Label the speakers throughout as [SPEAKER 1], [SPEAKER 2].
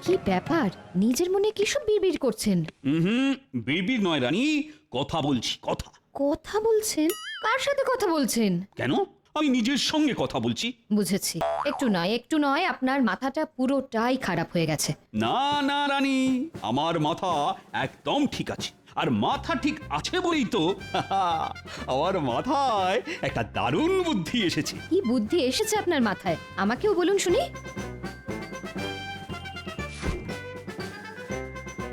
[SPEAKER 1] কি ব্যাপার, নিজের মনে কি সব বিড়বিড় করছেন?
[SPEAKER 2] বিড়বিড় নয় রানী, কথা বলছি কথা।
[SPEAKER 1] কথা বলছেন? কার সাথে কথা বলছেন?
[SPEAKER 2] কেন, আমি নিজের সঙ্গে কথা বলছি।
[SPEAKER 1] বুঝেছি, একটু নয় আপনার মাথাটা পুরোটাই খারাপ হয়ে গেছে।
[SPEAKER 2] না না রানী, আমার মাথা একদম ঠিক আছে। আর মাথা ঠিক আছে বলেই তো আমার মাথায় একটা দারুণ বুদ্ধি এসেছে।
[SPEAKER 1] কি বুদ্ধি এসেছে আপনার মাথায়, আমাকেও বলুন শুনি।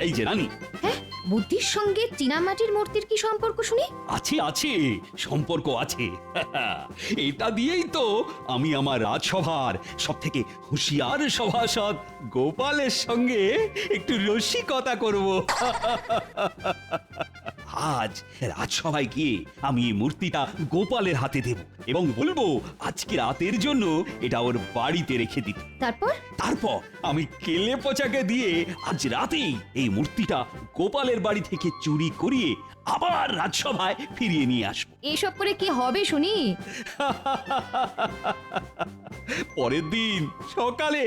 [SPEAKER 2] এই যে রানী,
[SPEAKER 1] হ্যাঁ, বুদ্ধির সঙ্গে চীনামাটির মূর্তির কি সম্পর্ক শুনি?
[SPEAKER 2] আছে আছে, সম্পর্ক আছে। এটা দিয়েই তো আমি আমার রাজসভার সব থেকে হুঁশিয়ার সভাসদ গোপালের সঙ্গে একটু রসিকতা করব। আজ রাজসভায় গিয়ে আমি এই মূর্তিটা গোপালের হাতে দেব এবং বলবো আজকে রাতের জন্য এটা ওর বাড়িতে রেখে দিতে। তারপর আমি কেলে পচাকে দিয়ে আজ রাতেই এই মূর্তিটা গোপালের বাড়ি থেকে চুরি করিয়ে আবার রাজসভায় ফিরিয়ে নিয়ে আসবো।
[SPEAKER 1] এসব করে কি হবে শুনি?
[SPEAKER 2] পরের দিন সকালে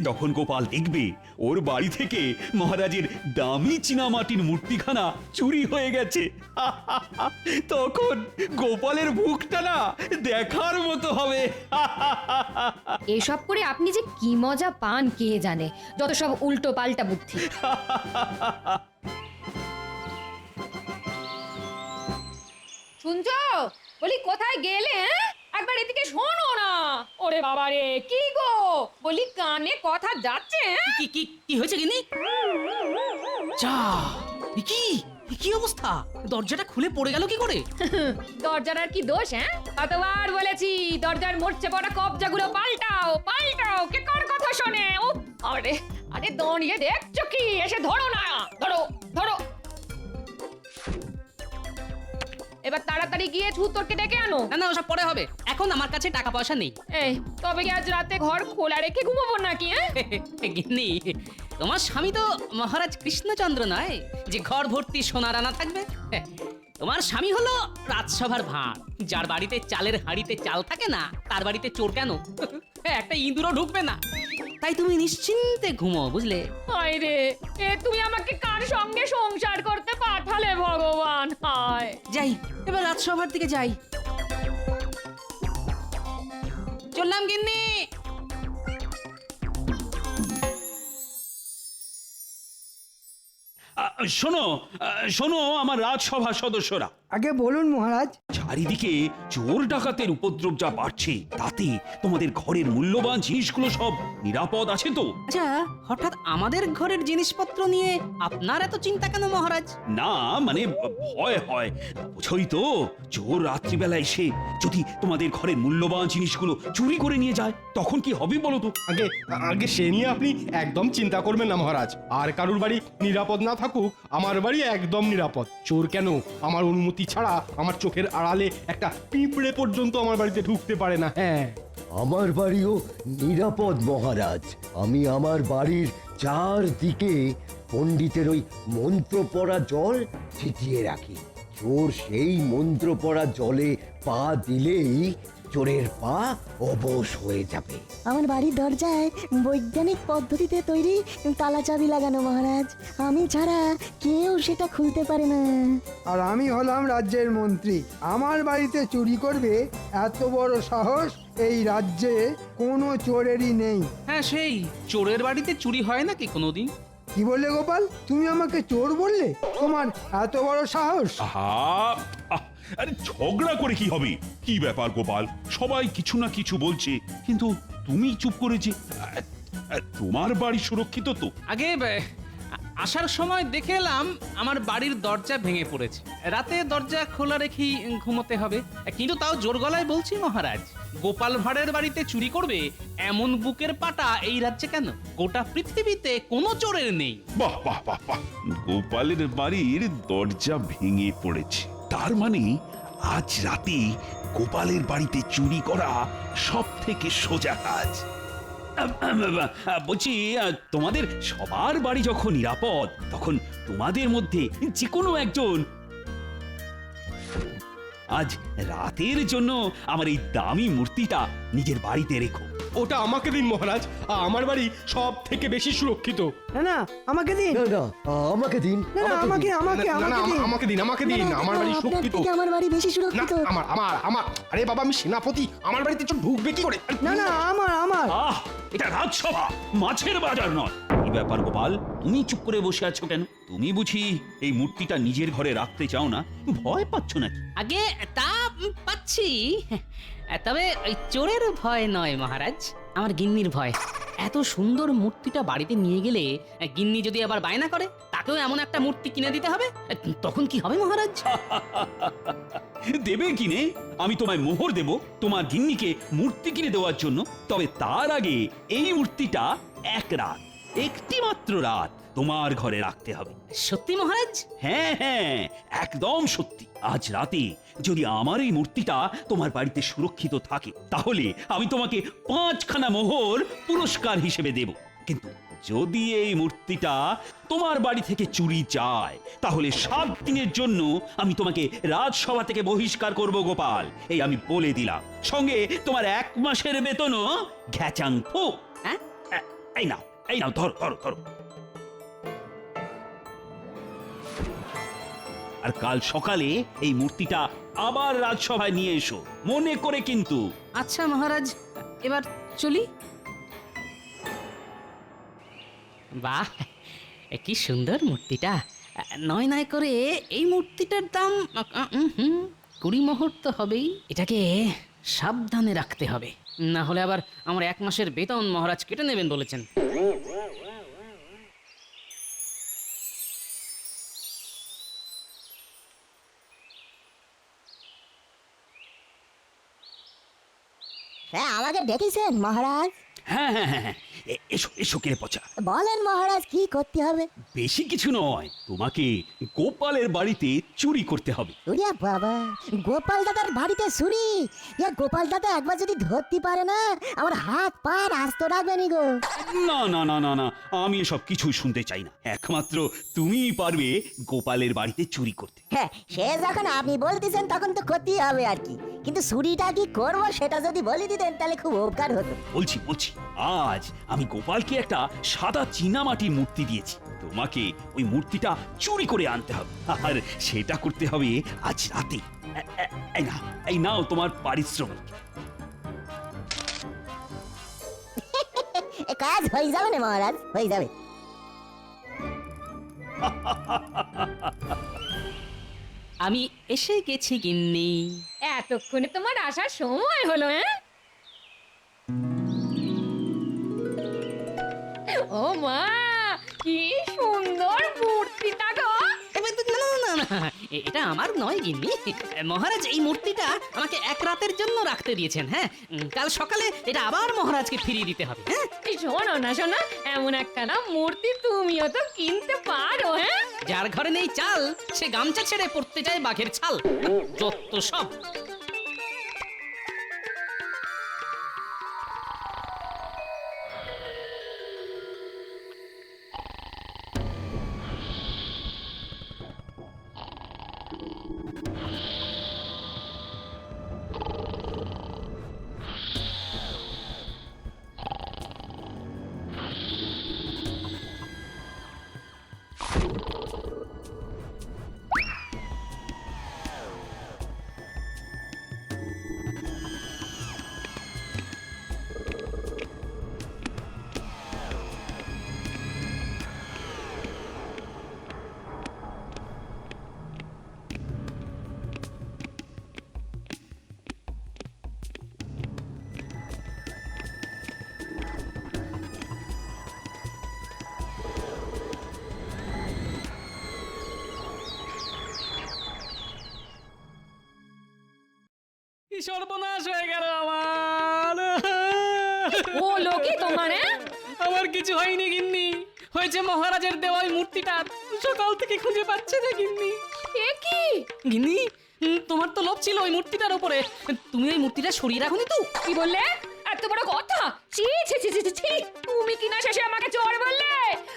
[SPEAKER 2] যখন গোপাল দেখবে ওর বাড়ি থেকে মহারাজের দামি চীনামাটির মূর্তিখানা চুরি হয়ে গেছে, তখন গোপালের মুখটা না দেখার মতো হবে।
[SPEAKER 1] এসব করে আপনি যে কি মজা পান কে জানে, যত সব উল্টো পাল্টা বুদ্ধি। শুনছো? বলি কোথায় গেলে? একবার এদিকে শোনো না। ওরে বাবা রে, কি গো? বলি কানে কথা যাচ্ছে?
[SPEAKER 3] কি কি কি হয়েছে গিনি? যা, কি কি অবস্থা? দরজাটা খুলে পড়ে গেল কি করে?
[SPEAKER 1] দরজার আর কি দোষ? কতবার বলেছি দরজার মরচে পড়া কবজাগুলো পাল্টাও পাল্টাও, কে কার কথা শোনে? আরে আরে দাঁড়িয়ে দেখছো কি? এসে ধরো না, ধরো ধরো। এবার তাড়াতাড়ি গিয়ে ছুতরকে ডেকে আনো।
[SPEAKER 3] না না, ওসব পরে হবে, এখন আমার কাছে টাকা পয়সা নেই।
[SPEAKER 1] এই তবে কি আজ রাতে ঘর খোলা রেখে ঘুমাবো নাকি?
[SPEAKER 3] গিন্নি, তোমার স্বামী তো মহারাজ কৃষ্ণচন্দ্র নয় যে ঘর ভর্তি সোনা রানা থাকবে। তোমার স্বামী হলো রাজসভার ভাঁড়, যার বাড়িতে চালের হাঁড়িতে চাল থাকে না তার বাড়িতে চোর কেন? একটা ইঁদুরও ঢুকবে না। তাই তুমি নিশ্চিন্তে ঘুমো, বুঝলে?
[SPEAKER 1] হায় রে, এ তুমি আমাকে কার সঙ্গে সংসার করতে পাঠালে ভগবান? হায়।
[SPEAKER 3] যাই, এবার রাজসভার দিকে যাই। চললাম গিন্নি।
[SPEAKER 2] শোনো শোনো আমার রাজসভার সদস্যরা,
[SPEAKER 4] আগে বলুন মহারাজ।
[SPEAKER 2] চারিদিকে চোর ডাকাতের উপদ্রব যা বাড়ছে, তাতে তোমাদের ঘরের মূল্যবান জিনিসগুলো সব নিরাপদ আছে তো?
[SPEAKER 3] আচ্ছা, হঠাৎ আমাদের ঘরের জিনিসপত্র নিয়ে আপনার এত চিন্তা কেন মহারাজ?
[SPEAKER 2] না মানে ভয় হয়, বুঝোই তো, চোর রাত্রিবেলা এসে যদি তোমাদের ঘরের মূল্যবান জিনিসগুলো চুরি করে নিয়ে যায় তখন কি হবে বলো তো?
[SPEAKER 5] আগে আগে সে নিয়ে আপনি একদম চিন্তা করবেন না মহারাজ। আর কারুর বাড়ি নিরাপদ না থাকুক, আমার বাড়ি একদম নিরাপদ। চোর কেন, আমার অনুমতি ছাড়া আমার চোখের আড়ালে একটা পিঁপড়ে পর্যন্ত আমার বাড়িতে ঢুকতে পারে না। হ্যাঁ,
[SPEAKER 6] আমার বাড়িও নিরাপদ মহারাজ। আমি আমার বাড়ির চারদিকে পণ্ডিতের ওই মন্ত্র পড়া জল ছিটিয়ে রাখি। চোর সেই মন্ত্র পড়া জলে পা দিলেই চোরের পা অবশ হয়ে যাবে।
[SPEAKER 7] আমার বাড়ির দরজায় বৈজ্ঞানিক পদ্ধতিতে তৈরি তালা চাবি লাগানো মহারাজ, আমি ছাড়া কেউ সেটা খুলতে পারে না।
[SPEAKER 4] আর আমি হলাম রাজ্যের মন্ত্রী, আমার বাড়িতে চুরি করবে এত বড় সাহস এই রাজ্যে কোনো চোরেরই নেই।
[SPEAKER 8] হ্যাঁ, সেই চোরের বাড়িতে চুরি হয় নাকি কোনোদিন?
[SPEAKER 4] কি বললে গোপাল? তুমি আমাকে চোর বললে? তোমার এত বড় সাহস?
[SPEAKER 9] আরে ঝগড়া করে কি হবে? কি ব্যাপার গোপাল, সবাই কিছু না কিছু বলছে কিন্তু তুমি চুপ করে যে। তোমার বাড়ি সুরক্ষিত তো?
[SPEAKER 8] আগে আসার সময় দেখে এলাম আমার বাড়ির দরজা ভেঙে পড়েছে। রাতে দরজা খোলা রেখেই ঘুমোতে হবে, কিন্তু তাও জোর গলায় বলছি মহারাজ, গোপাল ভাঁড়ের বাড়িতে চুরি করবে এমন বুকের পাটা এই রাজ্যে কেন? গোটা পৃথিবীতে কোনো চোরের নেই।
[SPEAKER 9] বাহ বাহ বাহ বাহ, গোপালের বাড়ির দরজা ভেঙে পড়েছে, তার মানে আজ রাতে গোপালের বাড়িতে চুরি করা সব থেকে সোজা কাজ।
[SPEAKER 2] বলছি, তোমাদের সবার বাড়ি যখন নিরাপদ, তখন তোমাদের মধ্যে যে কোনো একজন আজ রাতের জন্য আমার এই দামি মূর্তিটা নিজের বাড়িতে রেখো।
[SPEAKER 5] ওটা আমাকে দিন মহারাজ, আমার বাড়ি সব থেকে বেশি সুরক্ষিত।
[SPEAKER 4] না না আমাকে দিন,
[SPEAKER 6] না না আমাকে দিন,
[SPEAKER 4] না না আমাকে আমাকে
[SPEAKER 5] না, না,
[SPEAKER 4] আমাকে দিন।
[SPEAKER 5] আমাকে দিন, আমাকে দিন, আমার বাড়ি
[SPEAKER 7] আপনার
[SPEAKER 5] সুরক্ষিত।
[SPEAKER 7] থেকে আমার বাড়ি বেশি
[SPEAKER 5] না,
[SPEAKER 7] সুরক্ষিত।
[SPEAKER 5] আমার আরে বাবা, আমি সেনাপতি, আমার বাড়িতে চোর ঢুকবে কি করে? আরে,
[SPEAKER 4] না না আমার
[SPEAKER 2] আহ এটা রাজসভা, মাছের বাজার নয়। কি ব্যাপার গোপাল, তুমি চুপ করে বসে আছো কেন? তুমি বুঝি এই মূর্তিটা নিজের ঘরে রাখতে চাও না? ভয় পাচ্ছ নাকি?
[SPEAKER 3] আগে তা পাচ্ছি, তবে ওই চোরের ভয় নয় মহারাজ, আমার গিন্নির ভয়। এত সুন্দর মূর্তিটা বাড়িতে নিয়ে গেলে গিন্নি যদি আবার বায়না করে তাকেও এমন একটা মূর্তি কিনে দিতে হবে, তখন কি হবে মহারাজ?
[SPEAKER 2] দেবে কিনে? আমি তোমায় মোহর দেব তোমার গিন্নিকে মূর্তি কিনে দেওয়ার জন্য। তবে তার আগে এই মূর্তিটা একটি মাত্র রাত তোমার ঘরে রাখতে হবে।
[SPEAKER 3] সত্যি মহারাজ?
[SPEAKER 2] হ্যাঁ হ্যাঁ, একদম সত্যি। আজ রাতে যদি আমার এই মূর্তিটা তোমার বাড়িতে সুরক্ষিত থাকে তাহলে আমি তোমাকে 5খানা মোহর পুরস্কার হিসেবে দেব। কিন্তু যদি এই মূর্তিটা তোমার বাড়ি থেকে চুরি যায় তাহলে 7 দিনের জন্য আমি তোমাকে রাজসভা থেকে বহিষ্কার করব গোপাল, এই আমি বলে দিলাম। সঙ্গে তোমার 1 মাসের বেতনও ঘ্যাচাং ফু।
[SPEAKER 3] হ্যাঁ?
[SPEAKER 2] এই নাও ধরো ধরো ধরো। আর কাল সকালে এই মূর্তিটা আবার রাজসভায় নিয়ে এসো, মনে করে কিন্তু।
[SPEAKER 3] আচ্ছা মহারাজ, এবার চলি। বাহ, কি সুন্দর মূর্তিটা। নয় নয় করে এই মূর্তিটার দাম 20 মোহর তো হবেই। এটাকে সাবধানে রাখতে হবে, না হলে আবার আমার 1 মাসের বেতন মহারাজ কেটে নেবেন বলেছেন।
[SPEAKER 7] হ্যাঁ, আমাকে ডেকেছেন মহারাজ?
[SPEAKER 2] হ্যাঁ হ্যাঁ হ্যাঁ হ্যাঁ, এসো এসো কেড়ে পচা।
[SPEAKER 7] বলেন মহারাজ, কি করতে হবে?
[SPEAKER 2] বেশি কিছু নয়, তোমাকে গোপালের বাড়িতে চুরি করতে হবে।
[SPEAKER 7] ওরে বাবা, গোপাল দাদার বাড়িতে চুরি? গোপাল দাদা একবার যদি ধরতে পারে না, আমার হাত পা আস্ত রাখবে নি গো।
[SPEAKER 2] না না না না না, আমি এসব কিছুই শুনতে চাই না। একমাত্র তুমিই পারবে গোপালের বাড়িতে চুরি করতে।
[SPEAKER 7] হ্যাঁ, সে যখন আপনি বলতেছেন তখন তো করতেই হবে আর কি। কিন্তু চুরিটা কি করবো সেটা যদি বলে দিতেন তাহলে খুব উপকার হতো।
[SPEAKER 2] বলছি আজ আমি গোপালকে একটা সাদা চীনামাটির মূর্তি দিয়েছি। তোমাকে ওই মূর্তিটা চুরি করে আনতে হবে, আর সেটা করতে হবে আজ রাতে। এই নাও তোমার পারিশ্রমিক।
[SPEAKER 7] এ কাজ হয়ে যাবে না মহারাজ, হয়ে যাবে।
[SPEAKER 3] আমি এসে গেছি গিন্নি।
[SPEAKER 1] এতক্ষণে তোমার আসার সময় হলো? ও মা, কি সুন্দর মূর্তিটা গো!
[SPEAKER 3] এটা আমার নয় গিন্নি, মহারাজ এই মূর্তিটা আমাকে 1 রাতের জন্য রাখতে দিয়েছেন। হ্যাঁ, কাল সকালে এটা আবার মহারাজকে ফিরিয়ে দিতে হবে। হ্যাঁ,
[SPEAKER 1] এই শোনো না শোনা, এমন একটা না মূর্তি তুমিও তো কিনতে পারো। হ্যাঁ,
[SPEAKER 3] যার ঘরে নেই চাল সে গামছা ছেড়ে পড়তে যায় বাঘের ছাল। যত সব। কি সর্বনাশ হয়ে গেল আমার।
[SPEAKER 1] ও লোকে তোমার।
[SPEAKER 3] আমার কিছু হয়নি গিন্নি, হয়েছে মহারাজের দেওয়া ওই মূর্তিটা। সকাল থেকে খুঁজে পাচ্ছে না গিন্নি।
[SPEAKER 1] এ কি
[SPEAKER 3] গিন্নি, তোমার তো লোভ ছিল ওই মূর্তিটার উপরে, তুমি ওই মূর্তিটা সরিয়ে রাখোনি তো?
[SPEAKER 1] কি বললে? এত বড় কথা! ছি ছি ছি ছি ছি! তুমি কিনা শেষে আমাকে চোর বললে?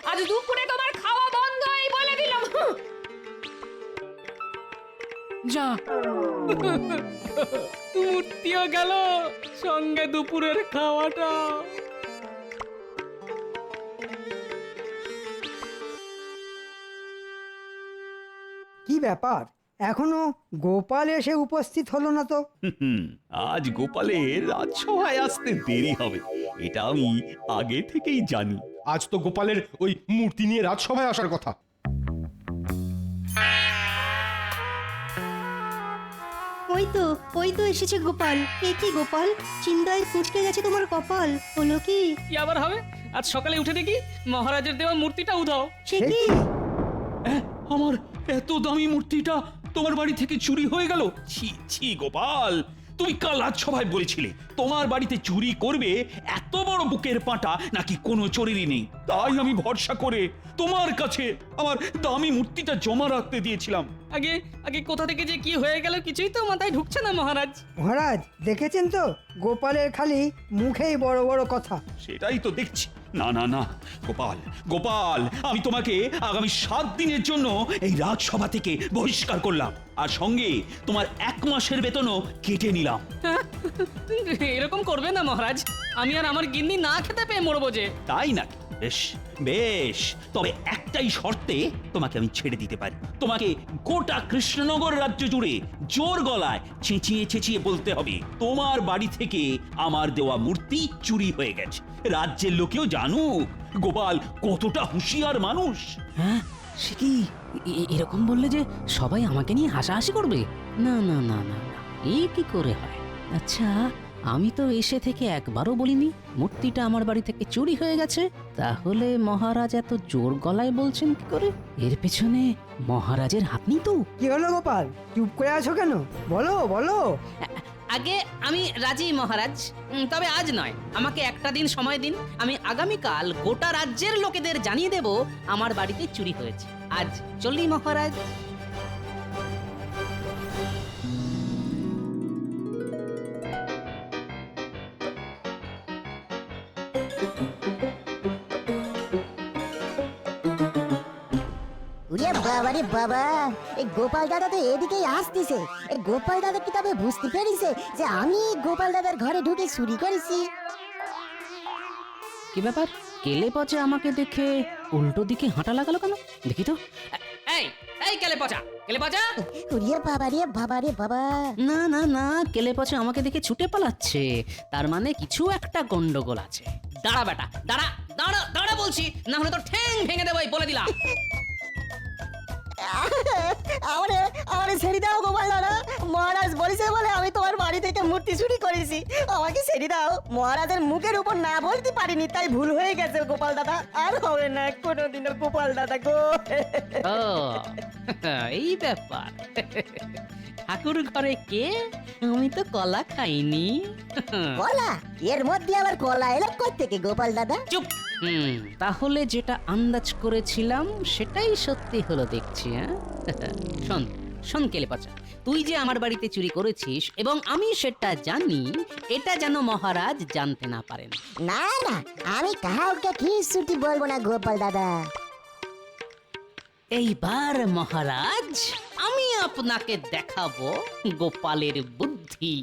[SPEAKER 1] আজ দুপুরে তোমার খাওয়া বন্ধ, এই বলে দিলাম।
[SPEAKER 3] যা মূর্তিও গেল, সঙ্গে দুপুরের খাওয়াটা।
[SPEAKER 4] কি ব্যাপার এখনো গোপাল এসে উপস্থিত হলো না তো?
[SPEAKER 2] হুম, আজ গোপালের রাজসভায় আসতে দেরি হবে, এটা আমি আগে থেকেই জানি।
[SPEAKER 5] আজ তো গোপালের ওই মূর্তি নিয়ে রাজসভায় আসার কথা।
[SPEAKER 10] ওই তো এসেছে গোপাল। এ কি গোপাল, চিন্তায় কুঁচকে গেছে তোমার কপাল, হলো কি?
[SPEAKER 3] কি আবার হবে? আজ সকালে উঠে দেখি মহারাজের দেওয়া মূর্তিটা উধাও।
[SPEAKER 10] সে কি?
[SPEAKER 2] আমার এত দামি মূর্তিটা তোমার বাড়ি থেকে চুরি হয়ে গেল। ছি ছি গোপাল, তুমি কাল রাজসভায় বলেছিলে তোমার বাড়িতে চুরি করবে, এত বড় বুকের পাটা নাকি কোনো চোরেরই নেই। তাই আমি ভরসা করে তোমার কাছে আমার দামি মূর্তিটা জমা রাখতে দিয়েছিলাম।
[SPEAKER 3] আগে আগে কোথা থেকে যে কি হয়ে গেল কিছুই তো মাথায় ঢুকছে না মহারাজ।
[SPEAKER 4] মহারাজ দেখেছেন তো, গোপালের খালি মুখেই বড় বড় কথা।
[SPEAKER 2] সেটাই তো দেখছি। না না না গোপাল, গোপাল, আমি তোমাকে আগামী 7 দিনের জন্য এই রাজসভা থেকে বহিষ্কার করলাম, আর সঙ্গে তোমার 1 মাসের বেতনও কেটে নিলাম।
[SPEAKER 3] এরকম করবে না মহারাজ, আমি আর আমার গিন্নি না খেতে পেয়ে মরবো যে।
[SPEAKER 2] তাই নাকি? বেশ বেশ, তবে একটাই শর্তে তোমাকে আমি ছেড়ে দিতে পারি। তোমাকে গোটা কৃষ্ণনগর রাজ্য জুড়ে জোর গলায় চেঁচিয়ে চেঁচিয়ে বলতে হবে তোমার বাড়ি থেকে আমার দেওয়া মূর্তি চুরি হয়ে গেছে। রাজ্যের লোকেও জানুক গোপাল কতটা হুঁশিয়ার মানুষ।
[SPEAKER 3] হ্যাঁ, সে কি এরকম বললে যে সবাই আমাকে নিয়ে হাসাহাসি করবে? না না না না না, এ কি করে হয়? আচ্ছা, আমি তো এসে থেকে একবারও বলিনি মূর্তিটা আমার বাড়ি থেকে চুরি হয়ে গেছে, তাহলে মহারাজ এত জোর গলায় বলছেন কি করে? এর পেছনে মহারাজের হাত নেই তো?
[SPEAKER 4] কি হলো গোপাল, চুপ করে আছো কেন? বলো বলো।
[SPEAKER 3] আগে আমি রাজি মহারাজ, তবে আজ নয়, আমাকে একটা দিন সময় দিন। আমি আগামীকাল গোটা রাজ্যের লোকেদের জানিয়ে দেব আমার বাড়িতে চুরি হয়েছে। আজ চলি মহারাজ।
[SPEAKER 7] ওরে বাবা রে বাবা, এই গোপাল দাদা তো এদিকেই আসতেছে। এই গোপাল দাদা কি তবে বুঝতে পেরেছে যে আমি গোপাল দাদার ঘরে ঢুকে চুরি করেছি?
[SPEAKER 3] কি ব্যাপার, কেলে পচা আমাকে দেখে উল্টো দিকে হাঁটা লাগালো কেন? দেখি তো। এই এই কেলে পচা, কেলে পচা!
[SPEAKER 7] ওরে বাবা রে বাবা রে বাবা।
[SPEAKER 3] না না না, কেলে পচা আমাকে দেখে ছুটে পালাচ্ছে, তার মানে কিছু একটা গন্ডগোল আছে। দাঁড়া বেটা, দাঁড়া দাঁড়া দাঁড়া বলছি, না হলে তো ঠ্যাং ভেঙে দেবো, বলে দিলাম।
[SPEAKER 7] আমারে ছেড়ে দাও গোপাল দাদা, মহারাজ বলেছে বলে আমি তোমার বাড়ি থেকে মূর্তি চুরি করেছি, আমাকে ছেড়ে দাও। মহারাজের মুখের উপর না বলতে পারিনি, তাই ভুল হয়ে গেছে গোপাল দাদা, আর হবে না কোনোদিনও গোপাল দাদা গো।
[SPEAKER 3] ও এই ব্যাপার। ঠাকুর ঘরে কে? আমি তো কলা খাইনি।
[SPEAKER 7] কলা? এর মধ্যে আবার কলা এলো কই থেকে গোপাল দাদা?
[SPEAKER 3] চুপ। তাহলে যেটা আন্দাজ করেছিলাম সেটাই সত্যি হলো দেখছি। শোন শোন কেলে পচা, তুই যে আমার বাড়িতে চুরি করেছিস এবং আমি সেটা জানি, এটা যেন মহারাজ জানতে না পারেন।
[SPEAKER 7] না না, আমি কাউকে কিছুটি বলবো না গোপাল দাদা।
[SPEAKER 3] এইবার মহারাজ আমি আপনাকে দেখাবো গোপালের বুদ্ধি।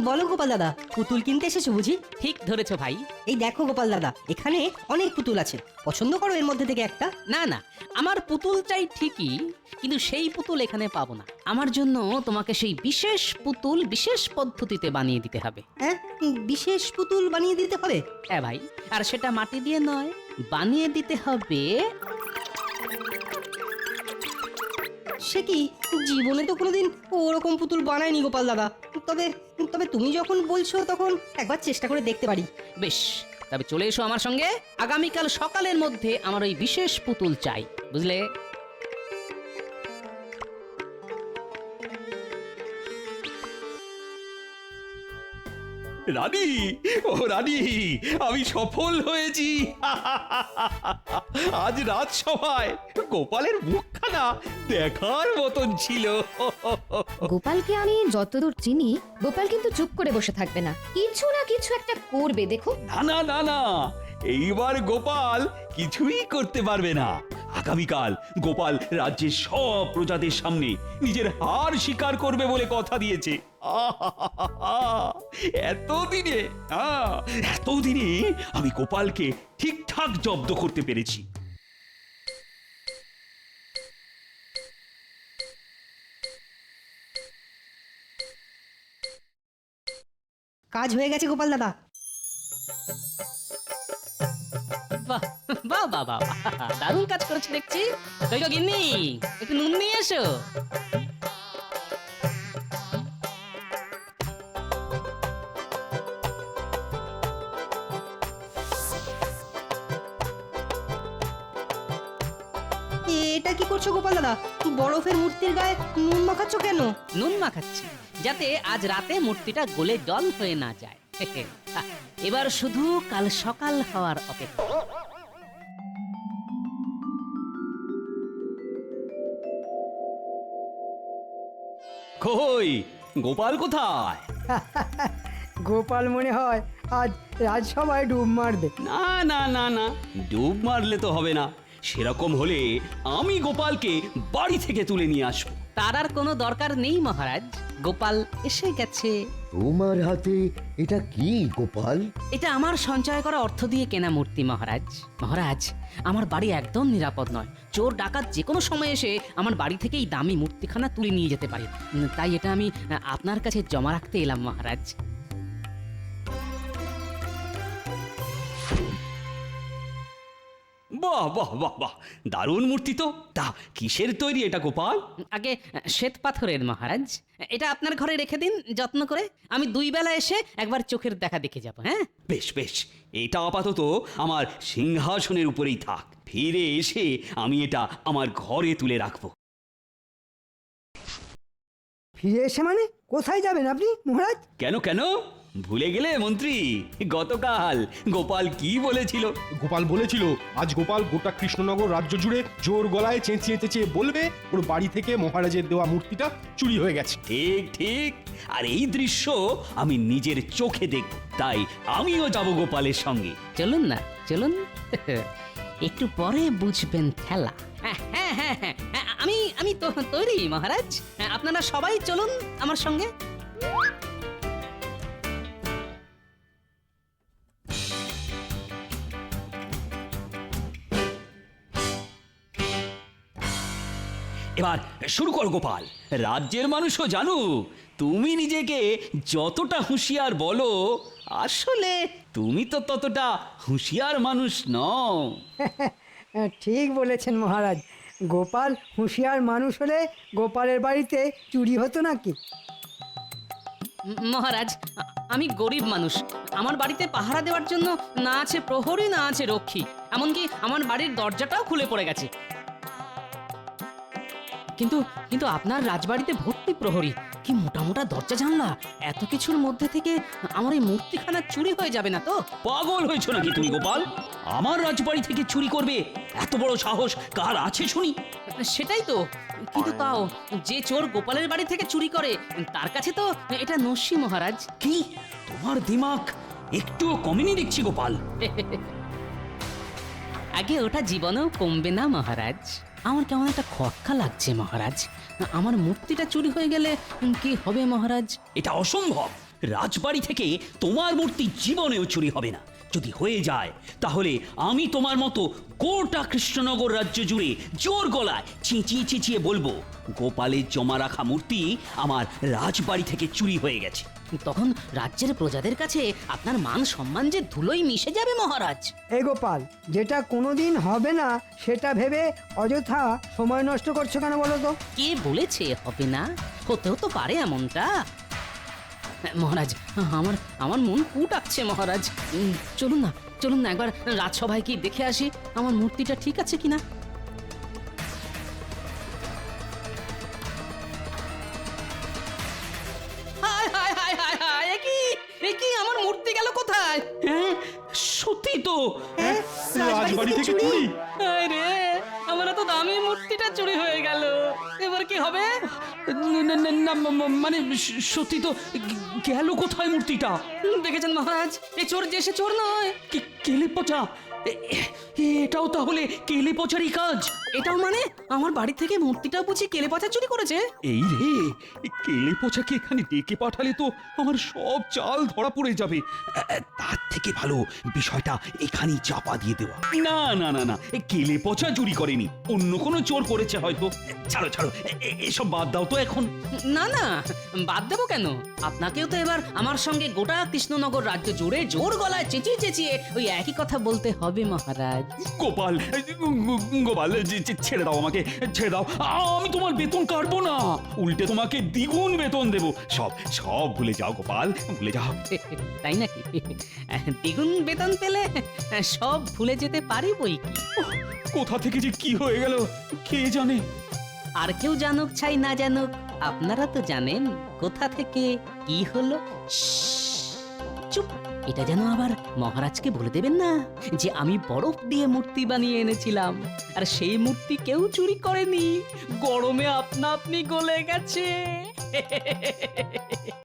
[SPEAKER 10] বলো গোপাল দাদা, পুতুল কিনতে এসেছো বুঝি?
[SPEAKER 3] ঠিক ধরেছো ভাই।
[SPEAKER 10] এই দেখো গোপাল দাদা, এখানে অনেক পুতুল আছে, পছন্দ করো এর মধ্যে থেকে একটা।
[SPEAKER 3] না না, আমার পুতুল চাই ঠিকই, কিন্তু সেই পুতুল এখানে পাবো না। আমার জন্য তোমাকে সেই বিশেষ পুতুল বিশেষ পদ্ধতিতে বানিয়ে দিতে হবে।
[SPEAKER 10] হ্যাঁ, বিশেষ পুতুল বানিয়ে দিতে হবে?
[SPEAKER 3] হ্যাঁ ভাই, আর সেটা মাটি দিয়ে নয়, বানিয়ে দিতে হবে।
[SPEAKER 10] সে কি, জীবনে তো কোনোদিন ওরকম পুতুল বানায়নি গোপাল দাদা। তবে তবে তুমি যখন বলছো তখন একবার চেষ্টা করে দেখতে পারি।
[SPEAKER 3] বেশ, তবে চলে এসো আমার সঙ্গে। আগামীকাল সকালের মধ্যে আমার ওই বিশেষ পুতুল চাই, বুঝলে?
[SPEAKER 2] রানী, ও রানী, আমি সফল হয়েছি। আজ রাজসভায় গোপালের মুখখানা না দেখার মতন ছিল।
[SPEAKER 1] গোপালকে আমি যতদূর চিনি, গোপাল কিন্তু চুপ করে বসে থাকবে না, কিছু না কিছু একটা করবে, দেখো।
[SPEAKER 2] না না না না, এইবার গোপাল কিছুই করতে পারবে না। আগামীকাল গোপাল রাজ্যের সব প্রজাদের সামনে নিজের হার স্বীকার করবে বলে কথা দিয়েছে। এতদিনে আমি গোপালকে ঠিকঠাক জব্দ করতে পেরেছি।
[SPEAKER 10] কাজ হয়ে গেছে গোপাল দাদা।
[SPEAKER 3] বাহ বাহ বাহ বাহ, দারুণ কাজ করেছে দেখছি। কই গো গিন্নি, একটু নুন নিয়ে এসো।
[SPEAKER 10] এটা কি করছো গোপাল দাদা? বরফের মূর্তির গায়ে নুন মাখাচ্ছ কেন?
[SPEAKER 3] নুন মাখাচ্ছি যাতে আজ রাতে মূর্তিটা গলে জল হয়ে না যায়। এবার শুধু কাল সকাল হওয়ার অপেক্ষা।
[SPEAKER 2] কই গোপাল কোথায়?
[SPEAKER 4] গোপাল মনে হয় আজ রাজসভায় ডুব মারবে।
[SPEAKER 2] না না না না, ডুব মারলে তো হবে না। সেরকম হলে আমি গোপালকে বাড়ি থেকে তুলে নিয়ে আসবো।
[SPEAKER 3] তার আর কোনো দরকার নেই মহারাজ, গোপাল এসে গেছে।
[SPEAKER 6] তোমার হাতে এটা কি গোপাল?
[SPEAKER 3] এটা আমার সঞ্চয় করা অর্থ দিয়ে কেনা মূর্তি মহারাজ। মহারাজ, আমার বাড়ি একদম নিরাপদ নয়। চোর ডাকাত যে কোনো সময় এসে আমার বাড়ি থেকে এই দামি মূর্তিখানা তুলে নিয়ে যেতে পারে। তাই এটা আমি আপনার কাছে জমা রাখতে এলাম মহারাজ।
[SPEAKER 2] বাহ বাহ বাহ বাহ, দারুণ মূর্তি তো। তা কিসের তৈরি এটা গোপাল?
[SPEAKER 3] আগে শ্বেত পাথরের মহারাজ। এটা আপনার ঘরে রেখে দিন যত্ন করে। আমি 2 বেলা এসে একবার চোখের দেখা দেখে যাব। হ্যাঁ
[SPEAKER 2] বেশ বেশ, এটা আপাতত আমার সিংহাসনের উপরেই থাক। ফিরে এসে আমি এটা আমার ঘরে তুলে রাখবো।
[SPEAKER 4] ফিরে এসে মানে কোথায় যাবেন আপনি মহারাজ?
[SPEAKER 2] কেন কেন, ভুলে গেলে মন্ত্রী? গতকাল গোপাল কি বলেছিল?
[SPEAKER 5] গোপাল বলেছিল আজ গোপাল গোটা কৃষ্ণনগর রাজ্য জুড়ে জোর গলায় চেঁচিয়ে চেঁচিয়ে বলবে ওর বাড়ি থেকে মহারাজের দেওয়া মূর্তিটা চুরি হয়ে গেছে।
[SPEAKER 2] ঠিক ঠিক, আর এই দৃশ্য আমি নিজের চোখে দেখব। তাই আমিও যাব গোপালের সঙ্গে।
[SPEAKER 3] চলুন না, চলুন। একটু পরে বুঝবেন খেলা। হ্যাঁ হ্যাঁ হ্যাঁ হ্যাঁ, আমি তো তৈরি মহারাজ। আপনারা সবাই চলুন আমার সঙ্গে।
[SPEAKER 2] এবার শুরু কর গোপাল। রাজ্যের মানুষও জানুক তুমি নিজেকে যতটা হুঁশিয়ার বলো, আসলে তুমি তো ততটা হুঁশিয়ার মানুষ নও।
[SPEAKER 4] ঠিক বলেছেন মহারাজ। গোপাল হুঁশিয়ার মানুষ হলে গোপালের বাড়িতে চুরি হতো নাকি?
[SPEAKER 3] মহারাজ, আমি গরিব মানুষ। আমার বাড়িতে পাহারা দেওয়ার জন্য না আছে প্রহরী, না আছে রক্ষী। এমনকি আমার বাড়ির দরজাটাও খুলে পড়ে গেছে। কিন্তু কিন্তু আপনার রাজবাড়িতে ভর্তি প্রহরী, কি মোটা মোটা দরজা জানলা। এত কিছুর মধ্যে থেকে আমার এই মূর্তিখানা চুরি হয়ে যাবে না তো?
[SPEAKER 2] পাগল হয়েছ নাকি তুমি গোপাল? আমার রাজবাড়ি থেকে চুরি করবে এত বড় সাহস কার আছে শুনি?
[SPEAKER 3] সেটাই তো। কিন্তু তাও যে চোর গোপালের বাড়ি থেকে চুরি করে তার কাছে তো এটা নস্যি মহারাজ।
[SPEAKER 2] কি তোমার দিমাগ একটুও কমেনি দেখছি গোপাল।
[SPEAKER 3] আগে ওটা জীবনেও কমবে না মহারাজ। আমার কেমন একটা খটকা লাগছে মহারাজ। আমার মূর্তিটা চুরি হয়ে গেলে কি হবে মহারাজ?
[SPEAKER 2] এটা অসম্ভব। রাজবাড়ি থেকে তোমার মূর্তি জীবনেও চুরি হবে না। যদি হয়ে যায় তাহলে আমি তোমার মতো গোটা কৃষ্ণনগর রাজ্য জুড়ে জোর গলায় চেঁচিয়ে চেঁচিয়ে বলবো গোপালের জমা রাখা মূর্তি আমার রাজবাড়ি থেকে চুরি হয়ে গেছে।
[SPEAKER 3] তখন রাজ্যের প্রজাদের কাছে আপনার মান সম্মান যে ধুলোয় মিশে যাবে মহারাজ।
[SPEAKER 4] এই গোপাল, যেটা কোনোদিন হবে না সেটা ভেবে অযথা সময় নষ্ট করছো কেন বলো তো?
[SPEAKER 3] কে বলেছে হবে না? হতেও তো পারে এমনটা। মহারাজ, আমার আমার মন কুটাচ্ছে মহারাজ। চলুন না, চলুন না একবার রাজসভায় কি দেখে আসি আমার মূর্তিটা ঠিক আছে কিনা। হায় হায় হায় হায় হায়, এ কি আমার মূর্তি গেল কোথায়?
[SPEAKER 2] হ্যাঁ, সত্যি সত্যি তো
[SPEAKER 5] রাজবাড়ি থেকে চুরি?
[SPEAKER 3] রে আমার তো দামি মূর্তিটা চুরি হয়ে গেল, এবার কি হবে?
[SPEAKER 2] না, মানে সত্যি তো গেল কোথায় মূর্তিটা?
[SPEAKER 3] দেখেছেন মহারাজ, এই চোর যে সে চোর নয়।
[SPEAKER 2] কেলে পচা, এটাও তাহলে কেলে পচারই কাজ?
[SPEAKER 3] এটাও মানে আমার বাড়ি থেকে মূর্তিটা বুঝি কেলে পচা চুরি করেছে?
[SPEAKER 2] এই রে, কেলে পচাকে এখানে ডেকে পাঠালে তো আমার সব চাল ধরা পড়ে যাবে। তার থেকে ভালো বিষয়টা এখানেই চাপা দিয়ে দেওয়া। না না না না, কেলে পচা চুরি করেনি, অন্য কোনো চোর করেছে হয়তো। ছাড়ো ছাড়ো, এসব বাদ দাও তো এখন।
[SPEAKER 3] না না, বাদ দেবো কেন? আপনাকেও তো এবার আমার সঙ্গে গোটা কৃষ্ণনগর রাজ্য জুড়ে জোর গলায় চেঁচিয়ে চেঁচিয়ে ওই একই কথা বলতে হবে মহারাজ।
[SPEAKER 2] গোপাল, গোপাল, ছেড়ে দাও আমাকে, ছেড়ে দাও। আমি তোমার বেতন কাটবো না, উল্টে তোমাকে দ্বিগুণ বেতন দেবো। সব সব ভুলে যাও গোপাল, ভুলে যাও।
[SPEAKER 3] তাই নাকি? দ্বিগুণ বেতন পেলে সব ভুলে যেতে পারি বই কি।
[SPEAKER 2] কোথা থেকে যে কি হয়ে গেল কে জানে।
[SPEAKER 3] আর কেউ জানুক চাই না জানুক, আপনারা তো জানেন কোথা থেকে কি হলো। চুপ, এটা যেন আবার মহারাজকে বলে দেবেন না যে আমি বরফ দিয়ে মূর্তি বানিয়ে এনেছিলাম, আর সেই মূর্তি কেউ চুরি করেনি, গরমে আপনা আপনি গলে গেছে।